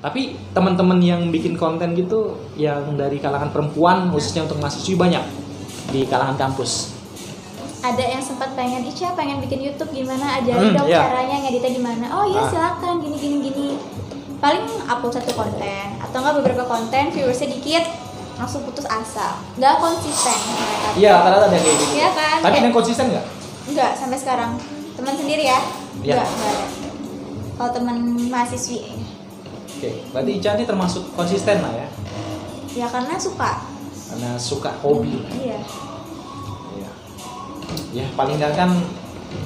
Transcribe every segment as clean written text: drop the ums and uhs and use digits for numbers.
Tapi teman-teman yang bikin konten gitu yang dari kalangan perempuan khususnya untuk mahasiswi banyak di kalangan kampus. Ada yang sempat pengen bikin YouTube gimana, ajarin dong caranya ngeditnya gimana. Oh iya silakan gini. Paling upload satu konten atau enggak beberapa konten viewersnya dikit langsung putus asa, nggak konsisten mereka. Iya, rata-rata ada kayak gitu. Iya kan? Tapi yang konsisten nggak? Nggak sampai sekarang. Teman sendiri ya? Iya. Nggak ada. Kalau teman mahasiswi. Oke, berarti Ica ini termasuk konsisten lah ya? Ya karena suka. Karena suka hobi. Iya. Ya paling nggak kan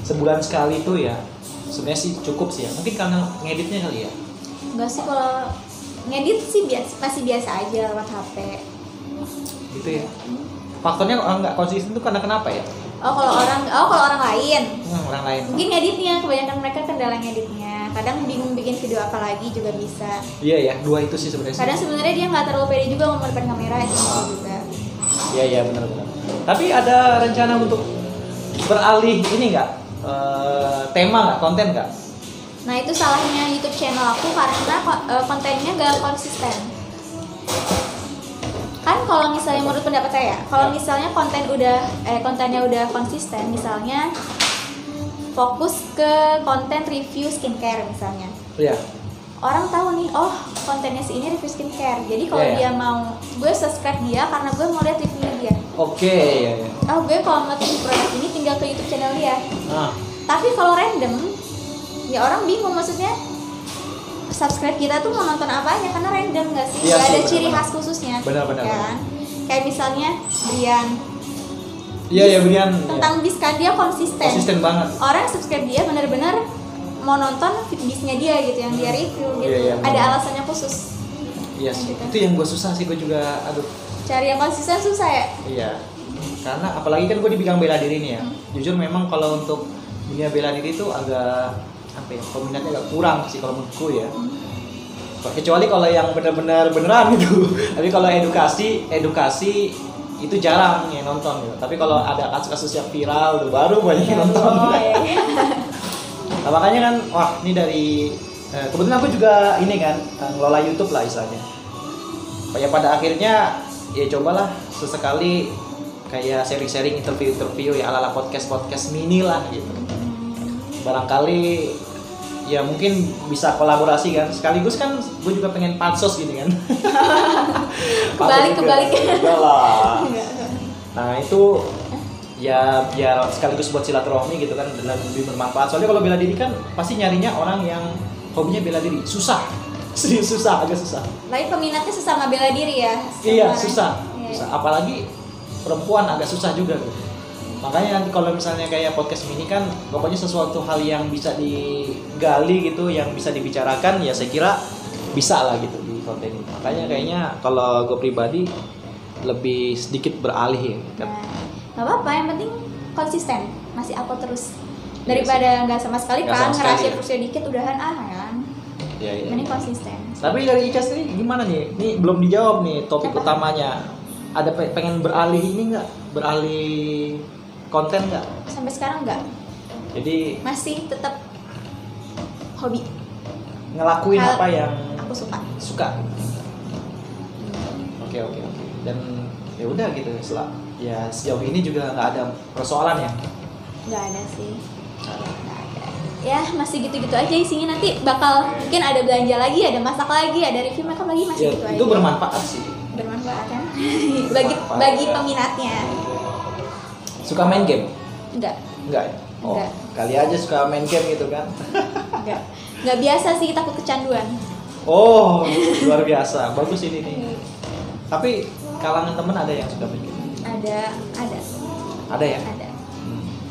sebulan sekali tuh ya sebenarnya sih cukup sih ya, mungkin karena ngeditnya kali ya. Enggak sih, kalau ngedit sih masih biasa aja lewat HP gitu ya. Faktornya orang nggak konsisten tuh karena kenapa ya? kalau orang lain Orang lain mungkin ngeditnya, kebanyakan mereka kendala ngeditnya, kadang bingung bikin video apa lagi juga bisa. Iya ya, dua itu sih sebenarnya. Kadang sebenarnya dia nggak terlalu pede juga ngomong depan kamera itu juga. Iya benar. Tapi ada rencana untuk beralih ini nggak, tema nggak, konten nggak? Nah itu salahnya YouTube channel aku karena kontennya nggak konsisten. Kan kalau misalnya menurut pendapat saya, kalau misalnya kontennya udah konsisten, misalnya fokus ke konten review skincare misalnya. Iya. Orang tahu nih, oh kontennya si ini review skincare. Jadi kalau dia mau, gue subscribe dia karena gue mau lihat reviewnya dia. Oke, iya. Oh gue kalau mau beli produk ini tinggal ke YouTube channel dia. Tapi kalau random, ya orang bingung maksudnya. Subscribe kita tuh mau nonton apanya karena random nggak sih? Iya Gak ada sih, ciri khas khususnya. Benar. Kan? Kayak misalnya Brian. Iya Brian. Tentang bis kan dia konsisten. Konsisten banget. Orang subscribe dia benar-benar mau nonton bisnya dia gitu, yang dia review gitu. Iya, ada alasannya khusus. Iya sih. Gitu. Itu yang gue susah sih, gue juga Cari yang konsisten susah ya? Iya. Karena apalagi kan gue di bidang bela diri nih ya. Jujur memang kalau untuk dunia bela diri itu agak peminatnya agak kurang sih kalau menurutku ya. Kecuali kalau yang beneran gitu. Tapi kalau edukasi itu jarang yang nonton gitu. Tapi kalau ada kasus-kasus yang viral tuh baru banyak yang nonton. Iya. Nah, makanya kan ini dari kebetulan aku juga ini kan ngelola YouTube lah istilahnya. Ya pada akhirnya ya cobalah sesekali kayak sharing-sharing interview ya ala-ala podcast mini lah gitu. Barangkali ya mungkin bisa kolaborasi kan, sekaligus kan gue juga pengen pansos gitu kan. kebalik Enggak lah. Nah itu ya biar sekaligus buat silaturahmi gitu kan, dan lebih bermanfaat. Soalnya kalau bela diri kan pasti nyarinya orang yang hobinya bela diri, susah. Serius agak susah. Tapi peminatnya sesama bela diri ya. Iya susah. Apalagi perempuan agak susah juga gitu. Makanya nanti kalau misalnya kayak podcast ini kan pokoknya sesuatu hal yang bisa digali gitu, yang bisa dibicarakan, ya saya kira bisa lah gitu di konten ini. Makanya kayaknya kalau gue pribadi lebih sedikit beralih ya kan. Gak apa-apa, yang penting konsisten, masih upload terus. Daripada nggak sama sekali kan, ngerasa terus dikit udahan kan. Iya. Ini konsisten. Tapi dari Ica sendiri gimana nih? Ini belum dijawab nih topik utamanya. Ada pengen beralih ini nggak? Beralih konten nggak? Sampai sekarang nggak. Jadi masih tetap hobi. Ngelakuin apa yang aku suka. Oke. Dan ya udah gitu setelah ya sejauh ini juga nggak ada persoalan ya? Nggak ada sih. Nggak ada. Ya masih gitu-gitu aja isinya, nanti bakal mungkin ada belanja lagi, ada masak lagi, ada review makeup lagi, masih ya, gitu aja. Itu bermanfaat sih. Bermanfaat kan? bagi peminatnya. Suka main game? Enggak ya? Oh, enggak. Kali aja suka main game gitu kan? Enggak biasa sih, takut kecanduan. Oh, luar biasa. Bagus ini nih. Tapi kalangan temen ada yang suka main game? Ada. Ada ya? Ada.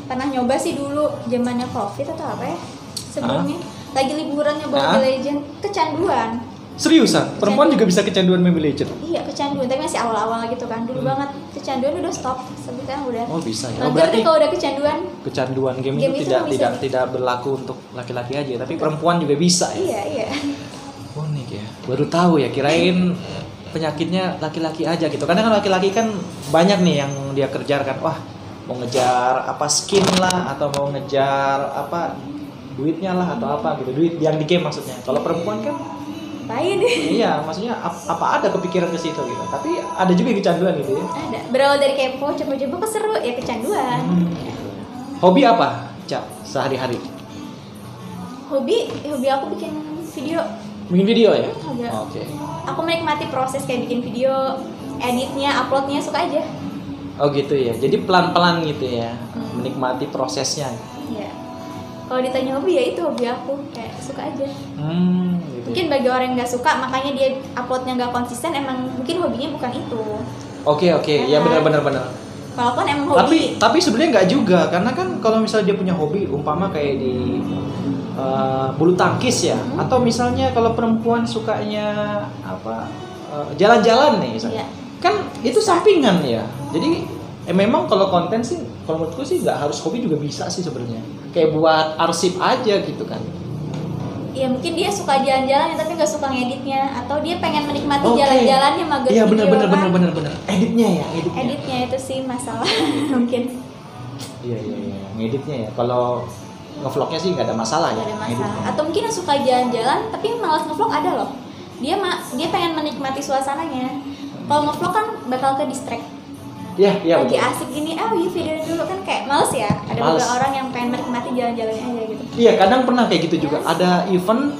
Pernah nyoba sih dulu zamannya Covid atau apa ya? Sebelumnya lagi liburan nyoba Mobile Legends, kecanduan. Seriusan? Perempuan juga bisa kecanduan Mobile Legends? Iya, kecanduan, tapi masih awal-awal gitu kan. Dulu banget kecanduan, udah stop. Sekarang udah. Oh, bisa ya. Oh, berarti kalau udah kecanduan game itu tidak berlaku untuk laki-laki aja, tapi perempuan juga bisa ya. Iya. Unik ya. Baru tahu ya, kirain penyakitnya laki-laki aja gitu. Karena kan laki-laki kan banyak nih yang dia kerjakan. Wah, mau ngejar apa skin lah, atau mau ngejar apa duitnya lah, atau apa gitu, duit yang di game maksudnya. Kalau perempuan kan ngapain? Iya, maksudnya apa ada kepikiran ke situ gitu. Tapi ada juga yang kecanduan gitu ya. Ada. Berawal dari kepo, coba-coba kok seru ya kecanduan. Hobi apa, Cak, sehari-hari? Hobi aku bikin video. Bikin video ya? Hobi. Oke. Aku menikmati proses kayak bikin video, editnya, uploadnya, suka aja. Oh gitu ya. Jadi pelan-pelan gitu ya. Menikmati prosesnya. Iya. Kalau ditanya hobi ya itu hobi aku, kayak suka aja. Gitu. Mungkin bagi orang yang nggak suka makanya dia uploadnya nggak konsisten, emang mungkin hobinya bukan itu. Oke. Ya benar. Walaupun emang hobi. Tapi sebenarnya nggak juga, karena kan kalau misalnya dia punya hobi, umpama kayak di bulu tangkis ya, atau misalnya kalau perempuan sukanya apa jalan-jalan nih, misalnya, kan itu sampingan ya. Jadi memang kalau konten sih, kalau menurutku sih nggak harus hobi juga bisa sih sebenarnya. Kayak buat arsip aja gitu kan. Ya mungkin dia suka jalan-jalan tapi nggak suka ngeditnya, atau dia pengen menikmati jalan-jalannya mager video. Iya benar. Editnya itu sih masalah mungkin. Iya. Ngeditnya ya. Kalau ngevlognya sih nggak ada masalah ya. Nggak ada masalah. Atau mungkin yang suka jalan-jalan tapi malas ngevlog ada loh. Dia pengen menikmati suasananya. Kalau ngevlog kan bakal ke distract. Iya. Lagi asik gini, video dulu kan kayak males ya. Ada beberapa orang yang pengen menikmati jalan-jalannya aja gitu. Iya, kadang pernah kayak gitu juga. Ada event,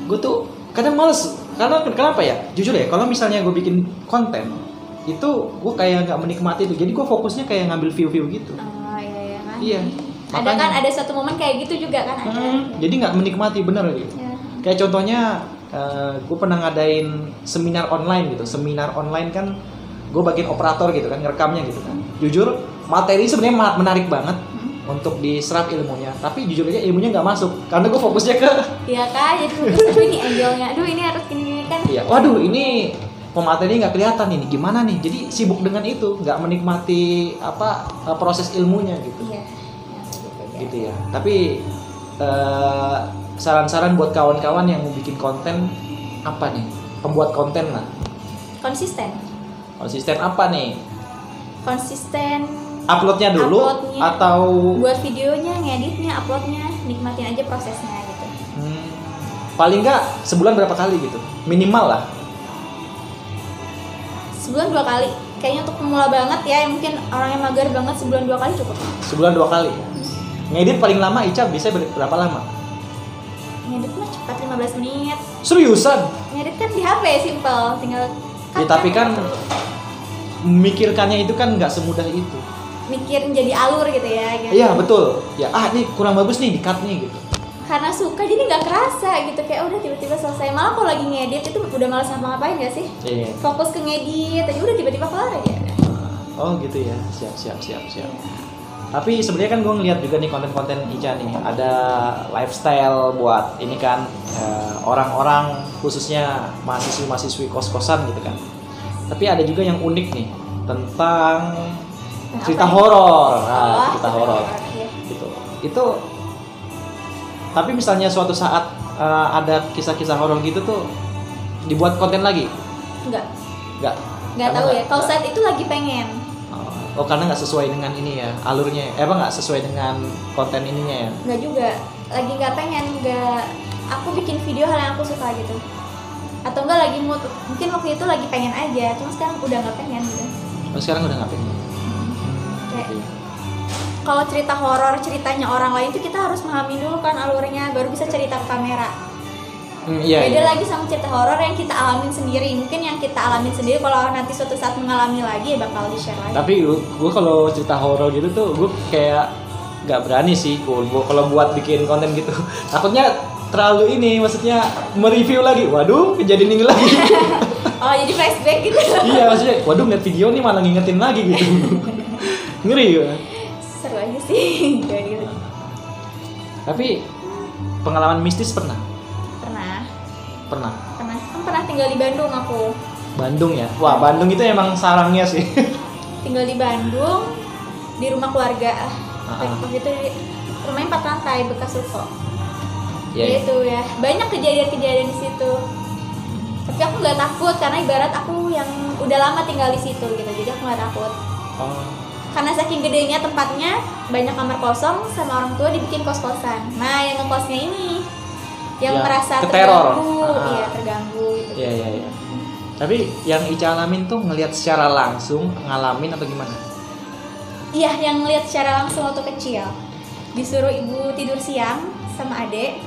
gue tuh kadang males. Karena kenapa ya? Jujur ya, kalau misalnya gue bikin konten, itu gue kayak nggak menikmati itu. Jadi gue fokusnya kayak ngambil view gitu. Oh iya kan. Iya. Ada kan, ada satu momen kayak gitu juga kan ada. Jadi nggak menikmati bener gitu. Ya. Kayak contohnya, gue pernah ngadain seminar online gitu. Seminar online kan gue bagian operator gitu kan, ngerekamnya gitu kan. Jujur materi sebenarnya menarik banget untuk diserap ilmunya, tapi jujur aja ilmunya nggak masuk karena gue fokusnya ke iya kan, jadi fokus ini angle-nya, aduh ini harus gini kan. Iya, waduh ini pemateri nggak kelihatan ini gimana nih, jadi sibuk dengan itu, nggak menikmati proses ilmunya gitu. Iya. Gitu ya. Tapi saran-saran buat kawan-kawan yang mau bikin konten apa nih, pembuat konten lah. Konsisten apa nih? Konsisten uploadnya dulu atau buat videonya, ngeditnya, uploadnya, nikmatin aja prosesnya gitu. Paling nggak sebulan berapa kali gitu? Minimal lah. Sebulan 2 kali. Kayaknya untuk pemula banget ya, yang mungkin orang yang mager banget sebulan 2 kali cukup. Sebulan 2 kali. Ngedit paling lama Ica bisa berapa lama? Ngedit mah cepat 15 menit. Seriusan? Ngedit kan di HP simple, tinggal ya, tapi kan memikirkannya itu kan nggak semudah itu. Mikirin jadi alur gitu ya. Iya betul. Ya ini kurang bagus nih, di-cut nih gitu. Karena suka jadi nggak kerasa gitu, kayak udah tiba-tiba selesai. Malah kalau lagi ngedit itu udah malas ngapa-ngapain gak sih? Iya. Fokus ke ngedit aja udah tiba-tiba kelar aja. Oh gitu ya. Siap. Tapi sebenarnya kan gue ngeliat juga nih konten-konten Ica nih, ada lifestyle buat ini kan orang-orang khususnya mahasiswi kos-kosan gitu kan. Tapi ada juga yang unik nih tentang cerita horor. Cerita horor. Gitu. Itu tapi misalnya suatu saat ada kisah-kisah horor gitu tuh dibuat konten lagi? Enggak tahu ya. Kalau saat itu lagi pengen. Oh karena nggak sesuai dengan ini ya alurnya, nggak sesuai dengan konten ininya ya? Nggak juga, lagi nggak pengen, aku bikin video hal yang aku suka gitu. Atau enggak lagi mood, mungkin waktu itu lagi pengen aja, cuma sekarang udah nggak pengen gitu. Oh sekarang udah nggak pengen? Kayak kalau cerita horor, ceritanya orang lain tuh kita harus memahami dulu kan alurnya, baru bisa cerita ke kamera. Beda lagi sama cerita horor yang kita alamin sendiri. Mungkin yang kita alamin sendiri kalau nanti suatu saat mengalami lagi ya bakal di-share lagi. Tapi gue kalau cerita horor gitu tuh gue kayak nggak berani sih kalau buat bikin konten gitu. Takutnya terlalu ini, maksudnya mereview lagi. Waduh, kejadian ini lagi. Oh, jadi flashback gitu. Iya, maksudnya waduh ngeliat video nih malah ngingetin lagi gitu. Ngeri ya. Seru aja sih gitu. Tapi pengalaman mistis pernah? Pernah. Kan pernah tinggal di Bandung aku. Bandung ya? Wah, Bandung itu emang sarangnya sih. Tinggal di Bandung, di rumah keluarga. Waktu itu rumahnya 4 lantai, bekas ruko. Gitu ya. Banyak kejadian-kejadian di situ. Tapi aku nggak takut karena ibarat aku yang udah lama tinggal di situ gitu. Jadi aku nggak takut. Karena saking gedenya tempatnya, banyak kamar kosong, sama orang tua dibikin kos-kosan. Nah, yang ngekosnya ini yang merasa keteror. terganggu, iya terganggu gitu. Iya. Tapi yang Ica alamin tuh ngelihat secara langsung, ngalamin atau gimana? Iya, yang ngelihat secara langsung waktu kecil. Disuruh ibu tidur siang sama adek.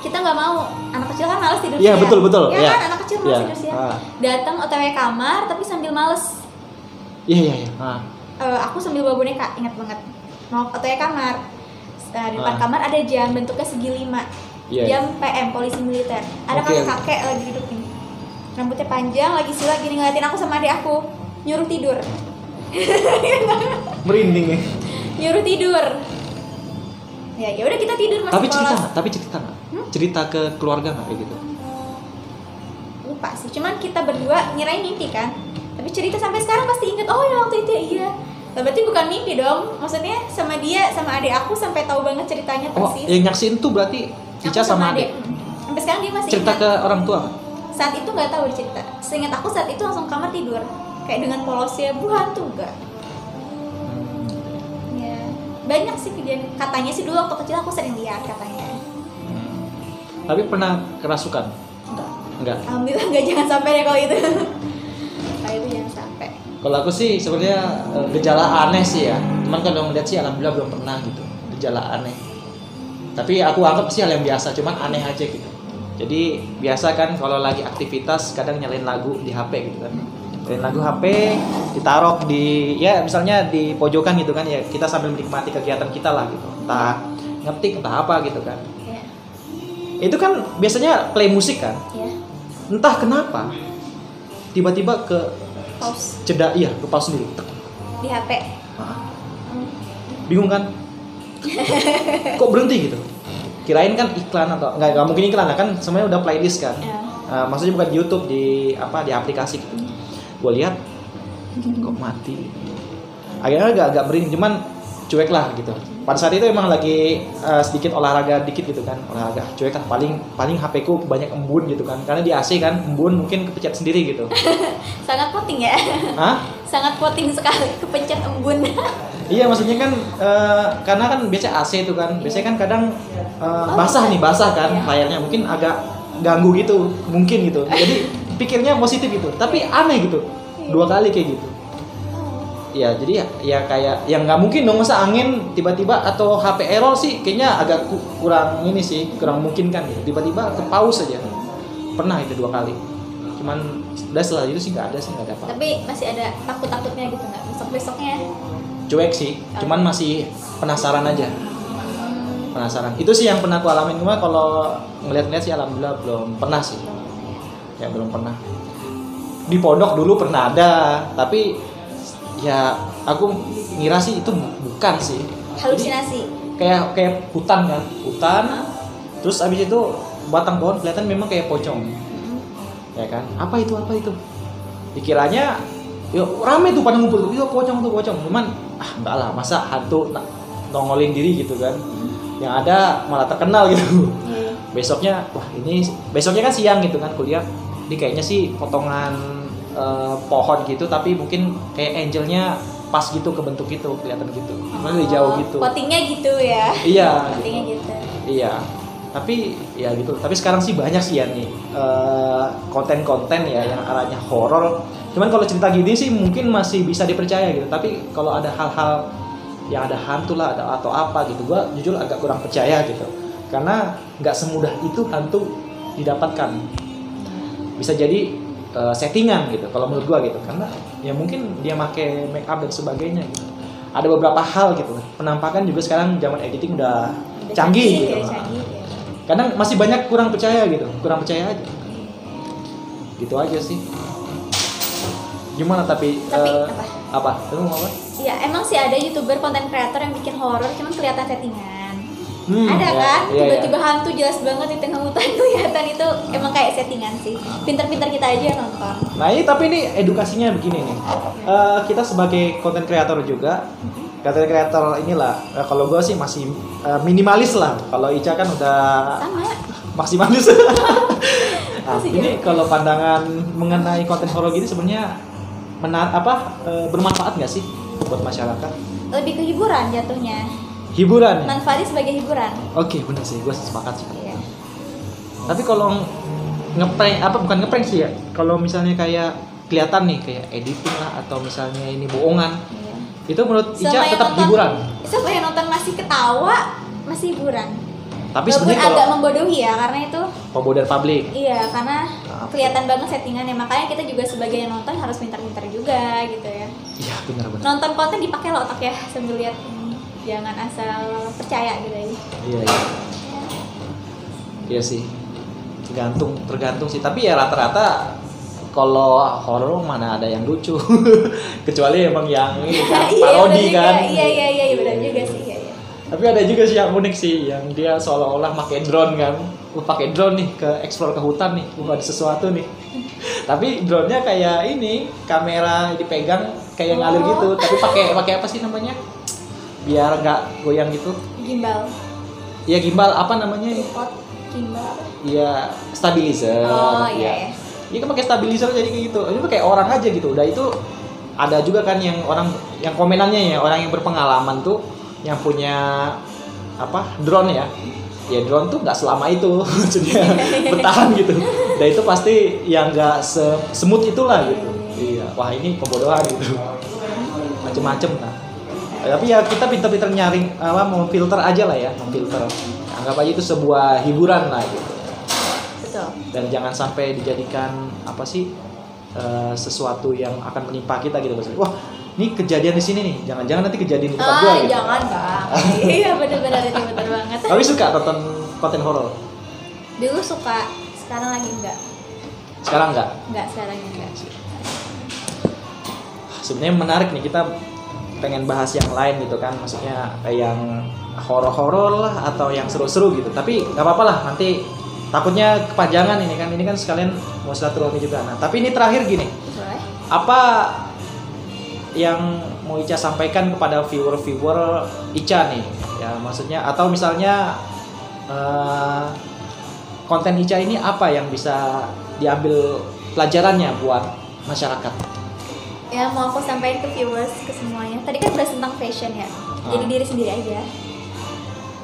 Kita nggak mau, anak kecil kan malas tidur siang. Iya betul. Iya kan, anak kecil malas tidur siang. Datang OTW kamar tapi sambil males. Iya. Aku sambil bawa boneka, ingat banget. Mau OTW kamar. Di depan kamar ada jam bentuknya segi 5. Jam PM polisi militer. Ada kakek lagi duduk ini. Rambutnya panjang, lagi sila gini ngeliatin aku sama adik aku. Nyuruh tidur. Merinding ya. Nyuruh tidur. Ya udah kita tidur masih polos. Tapi cerita nggak? Cerita ke keluarga nggak kayak gitu? Lupa sih. Cuman kita berdua ngirain mimpi kan. Tapi cerita sampai sekarang pasti inget. Oh ya waktu itu iya. Berarti bukan mimpi dong. Maksudnya sama dia, sama adik aku sampai tahu banget ceritanya persis. Yang nyaksin tuh berarti Ica sama adik. Sampai sekarang dia masih cerita ingat. ke orang tua nggak? Saat itu nggak tahu cerita. Seingat aku saat itu langsung kamar tidur. Kayak dengan polosnya Bu hantu enggak. Ya, banyak sih kejadian. Katanya sih dulu waktu kecil aku sering lihat katanya. Tapi pernah kerasukan? Enggak. Alhamdulillah nggak, jangan sampai deh kalau itu. Kalau itu jangan sampai. Kalau aku sih sebenarnya gejala aneh sih ya. Cuman kalau ngeliat sih alhamdulillah belum pernah gitu. Gejala aneh. Tapi aku anggap sih hal yang biasa, cuman aneh aja gitu. Jadi biasa kan kalau lagi aktivitas kadang nyalain lagu di HP gitu kan. Nyalain lagu HP, ditaruh di ya misalnya di pojokan gitu kan ya, kita sambil menikmati kegiatan kita lah gitu. Entah ngetik entah apa gitu kan. Ya. Itu kan biasanya play musik kan. Ya. Entah kenapa tiba-tiba ke Pause ke pause sendiri. di HP. Bingung kan? Kok berhenti gitu? Kirain kan iklan atau nggak mungkin iklan lah kan, semuanya udah playlist kan. Maksudnya bukan di YouTube, di aplikasi gitu. Gue lihat kok mati. Akhirnya agak merinding, cuman cuek lah gitu. Pada saat itu emang lagi sedikit olahraga dikit gitu kan, olahraga cuek kan, paling HP ku banyak embun gitu kan, karena di AC kan embun mungkin kepencet sendiri gitu. Sangat poting ya. Hah? Sangat poting sekali kepencet embun. Iya maksudnya kan karena kan biasa AC itu kan, biasanya kan kadang basah kan layarnya, mungkin agak ganggu gitu mungkin gitu. Jadi pikirnya positif gitu, tapi aneh gitu, 2 kali kayak gitu. Ya jadi ya kayak yang nggak mungkin dong masa angin tiba-tiba atau HP error sih, kayaknya agak kurang ini sih, kurang mungkin kan gitu. Tiba-tiba ke pause aja. Pernah itu 2 kali. Cuman udah setelah itu sih nggak ada apa. Tapi masih ada takut-takutnya gitu nggak? Besok-besoknya cuek sih, cuman masih penasaran aja. Penasaran. Itu sih yang pernah aku alamin. Cuma kalau ngeliat-ngeliat sih alhamdulillah belum pernah sih. Ya belum pernah. Di pondok dulu pernah ada, tapi ya aku ngira sih itu bukan sih. halusinasi. Jadi, kayak hutan kan, Terus abis itu batang pohon kelihatan memang kayak pocong. Ya kan? Apa itu? Dikiranya yuk rame tuh pada ngumpul, itu pocong. Cuman enggak lah, masa hantu nongolin diri gitu kan. Yang ada malah terkenal gitu. Besoknya kan siang gitu kan kuliah. Ini kayaknya sih potongan pohon gitu, tapi mungkin kayak angelnya pas gitu kebentuk gitu, kelihatan gitu. Cuman dari jauh gitu. Potingnya gitu ya. Iya. Potingnya gitu. Iya. Tapi ya gitu. Tapi sekarang sih banyak sih ya nih konten-konten ya yang arahnya horor. Cuman kalau cerita gini sih mungkin masih bisa dipercaya gitu. Tapi kalau ada hal-hal yang ada hantu lah atau apa gitu, gua jujur agak kurang percaya gitu. Karena nggak semudah itu hantu didapatkan. Bisa jadi settingan gitu kalau menurut gua gitu. Karena ya mungkin dia pakai make up dan sebagainya gitu. Ada beberapa hal gitu. Penampakan juga sekarang zaman editing udah canggih gitu. Kadang masih banyak kurang percaya aja. Gitu aja sih. Gimana tapi apa? Lu mau apa? Ya emang sih ada YouTuber konten kreator yang bikin horor cuman kelihatan settingan. Ada kan? Tiba-tiba hantu jelas banget di tengah hutan kelihatan, itu emang kayak settingan sih. Pinter-pinter kita aja yang nonton. Nah, tapi ini edukasinya begini nih. Kita sebagai konten kreator juga, konten kreator inilah kalau gue sih masih minimalis lah. Kalau Ica kan udah sama maksimalis. Nah, ini kalau pandangan mengenai konten horor gini sebenarnya bermanfaat nggak sih buat masyarakat? Lebih ke hiburan jatuhnya. Hiburan. Manfaatnya sebagai hiburan. Oke, benar sih, gue sepakat sih. Iya. Tapi kalau ngeprank bukan ngeprank sih ya. Kalau misalnya kayak kelihatan nih kayak editing lah atau misalnya ini bohongan. Iya. Itu menurut Ica Sama yang tetap nonton- hiburan. Siapa yang nonton masih ketawa, masih hiburan. Tapi Walaupun sebenarnya agak kalau membodohi ya, karena itu pembodohan publik. iya, karena kelihatan banget settingannya. Makanya kita juga sebagai yang nonton harus pintar-pintar juga gitu ya. Iya, benar-benar. Nonton konten dipakai lo otak ya sambil lihat ini. Jangan asal percaya gitu ya. Iya, iya. Iya sih. Tergantung sih. Tapi ya rata-rata kalau horor mana ada yang lucu. Kecuali emang yang ini kan parodi kan. Iya benar juga sih. Iya. Tapi ada juga sih yang unik sih, yang dia seolah-olah pakai drone kan. Pakai drone nih ke explore ke hutan nih, ada sesuatu nih. Tapi drone-nya kayak ini, kamera dipegang kayak ngalir gitu. Tapi pakai apa sih namanya? Biar nggak goyang gitu. Gimbal. Iya gimbal, apa namanya? Tripod, gimbal. Iya stabilizer. Oh iya. Iya kan pakai stabilizer jadi kayak gitu. Ini kayak orang aja gitu. Udah itu ada juga kan yang orang yang komenannya ya, orang yang berpengalaman tuh yang punya drone ya. Ya drone tuh nggak selama itu maksudnya bertahan gitu. Dan itu pasti yang nggak semut itulah gitu. Iya. Wah ini pembodohan gitu. Macem-macem lah. Tapi ya kita pintar-pintar nyaring memfilter aja lah ya, memfilter. Anggap aja itu sebuah hiburan lah gitu. Betul. Dan jangan sampai dijadikan sesuatu yang akan menimpa kita gitu maksudnya. Wah, ini kejadian di sini nih. Jangan-jangan nanti kejadian di tempat gua gitu. Jangan, Bang. Iya, benar-benar itu benar banget. Tapi suka nonton konten horor? Dulu suka, sekarang lagi enggak. Sekarang enggak? Enggak, sekarang enggak. Sebenarnya menarik nih, kita pengen bahas yang lain gitu kan. Maksudnya yang horor-horor lah atau yang seru-seru gitu. Tapi nggak apa-apa lah, nanti takutnya kepanjangan ini kan sekalian mau silaturahmi juga. Nah, tapi ini terakhir gini. Boleh. Apa yang mau Ica sampaikan kepada viewer Ica nih? Ya, maksudnya atau misalnya konten Ica ini apa yang bisa diambil pelajarannya buat masyarakat? Ya, mau aku sampaikan ke viewers, ke semuanya. Tadi kan bahas tentang fashion ya. Jadi diri sendiri aja.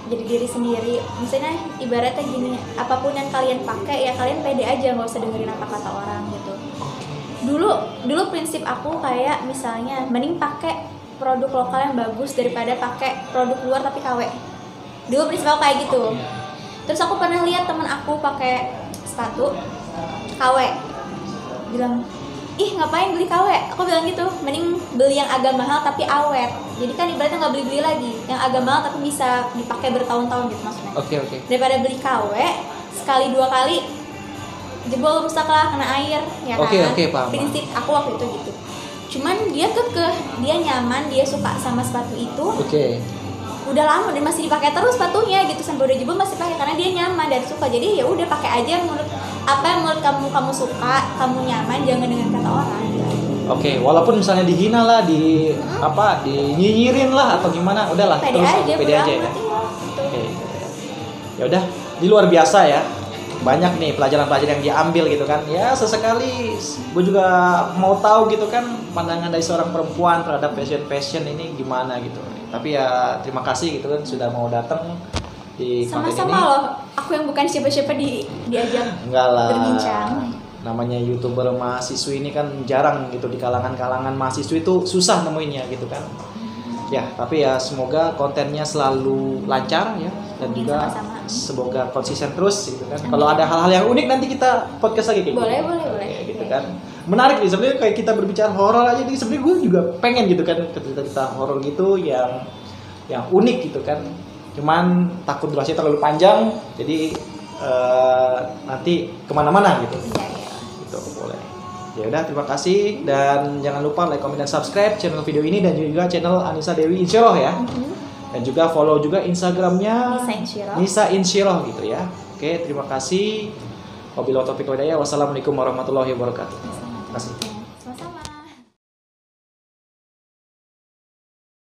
Jadi diri sendiri. Misalnya ibaratnya gini, apapun yang kalian pakai ya kalian pede aja, nggak usah dengerin apa kata orang gitu. Dulu prinsip aku kayak misalnya mending pakai produk lokal yang bagus daripada pakai produk luar tapi KW. Dulu prinsip aku kayak gitu. Terus aku pernah lihat teman aku pakai sepatu KW. Bilang, "Ih, ngapain beli KW?" Aku bilang gitu, mending beli yang agak mahal tapi awet. Jadi kan ibaratnya nggak beli-beli lagi, yang agak mahal tapi bisa dipakai bertahun-tahun gitu maksudnya. Oke. Daripada beli KW sekali 2 kali jebol, rusak lah, kena air ya kan. Oke, paham. Prinsip aku waktu itu gitu. Cuman dia kekeh, dia nyaman, dia suka sama sepatu itu. Oke. Udah lama dan masih dipakai terus sepatunya gitu, sampai udah jebol masih pakai karena dia nyaman dan suka. Jadi ya udah pakai aja menurut apa yang menurut kamu suka, kamu nyaman, jangan dengan kata orang gitu. Oke, walaupun misalnya dihina lah, dinyinyirin lah atau gimana, udahlah Pede terus aja, pede aja ya. gitu. Oke. Ya udah, di luar biasa ya. Banyak nih pelajaran-pelajaran yang diambil gitu kan. Ya sesekali gue juga mau tahu gitu kan pandangan dari seorang perempuan terhadap fashion ini gimana gitu. Tapi ya terima kasih gitu kan sudah mau datang di konten ini. Sama-sama loh, aku yang bukan siapa-siapa diajak Enggak lah. berbincang. Namanya YouTuber mahasiswi ini kan jarang gitu, di kalangan mahasiswi itu susah nemuinnya gitu kan. Ya, tapi ya semoga kontennya selalu lancar ya, dan juga Sama-sama. semoga konsisten terus gitu kan. Kalau ada hal-hal yang unik nanti kita podcast lagi kayak Boleh. gitu kan. Menarik nih sebenarnya, kayak kita berbicara horor aja nih, sebenarnya gue juga pengen gitu kan ketika kita horor gitu yang unik gitu kan. Cuman takut durasinya terlalu panjang, jadi nanti kemana-mana gitu. Iya. Gitu boleh. Ya udah, terima kasih dan jangan lupa like, comment, dan subscribe channel video ini dan juga channel Anissa Dewi Insyirah ya. Dan juga follow juga Instagramnya Nisa Insyirah gitu ya. Oke, terima kasih. Wabillahi taufiq wal hidayah. Wassalamualaikum warahmatullahi wabarakatuh. Terima kasih.